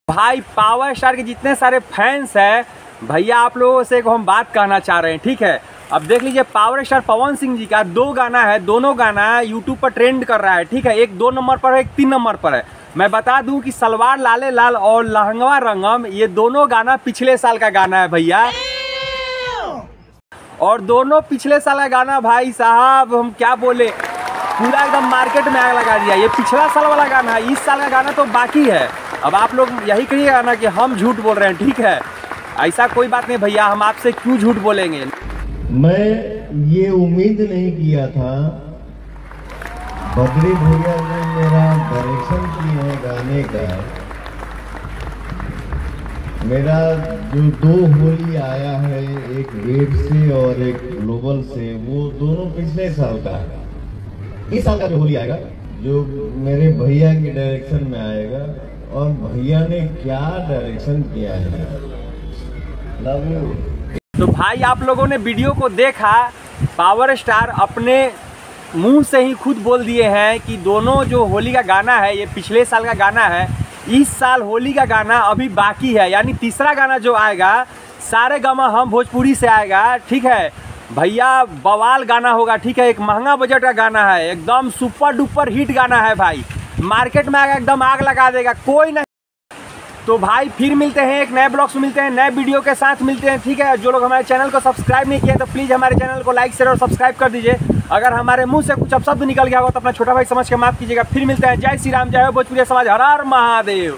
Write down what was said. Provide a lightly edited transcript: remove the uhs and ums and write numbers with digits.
भाई power star के जितने सारे फैंस हैं भैया, आप लोगों से एक हम बात कहना चाह रहे हैं, ठीक है। अब देख लीजिए पावर स्टार पवन सिंह जी का 2 गाना है, दोनों गाना यूट्यूब पर ट्रेंड कर रहा है, ठीक है। एक 2 नंबर पर है, एक 3 नंबर पर है। मैं बता दूं कि सलवार लाले लाल और लहंगवा रंगम ये दोनों गाना पिछले साल का गाना है भैया, और दोनों पिछले साल का गाना भाई साहब हम क्या बोले, पूरा एकदम मार्केट में आग लगा दिया। ये पिछला साल वाला गाना है, इस साल का गाना तो बाकी है। अब आप लोग यही कहिएगा ना कि हम झूठ बोल रहे हैं, ठीक है। ऐसा कोई बात नहीं भैया, हम आपसे क्यों झूठ बोलेंगे। मैं ये उम्मीद नहीं किया था, बद्री भैया ने मेरा डायरेक्शन किया है गाने का। मेरा जो 2 होली आया है, एक वेब से और एक ग्लोबल से, वो दोनों पिछले साल का है। इस साल का जो होली आएगा जो मेरे भैया के डायरेक्शन में आएगा, और भैया ने क्या डायरेक्शन किया है, लव यू। तो भाई आप लोगों ने वीडियो को देखा, पावर स्टार अपने मुंह से ही खुद बोल दिए हैं कि दोनों जो होली का गाना है ये पिछले साल का गाना है, इस साल होली का गाना अभी बाकी है। यानी तीसरा गाना जो आएगा सारे गामा हम भोजपुरी से आएगा, ठीक है भैया। बवाल गाना होगा, ठीक है। एक महंगा बजट का गाना है, एकदम सुपर डुपर हिट गाना है भाई, मार्केट में आएगा एकदम आग लगा देगा, कोई नहीं। तो भाई फिर मिलते हैं एक नए ब्लॉग में, मिलते हैं नए वीडियो के साथ मिलते हैं, ठीक है। जो लोग हमारे चैनल को सब्सक्राइब नहीं किए तो प्लीज़ हमारे चैनल को लाइक शेयर और सब्सक्राइब कर दीजिए। अगर हमारे मुंह से कुछ अपशब्द निकल गया हो तो अपना छोटा भाई समझ के माफ कीजिएगा। फिर मिलते हैं। जय श्री राम, जय हो भोजपुरी समाज, हर हर महादेव।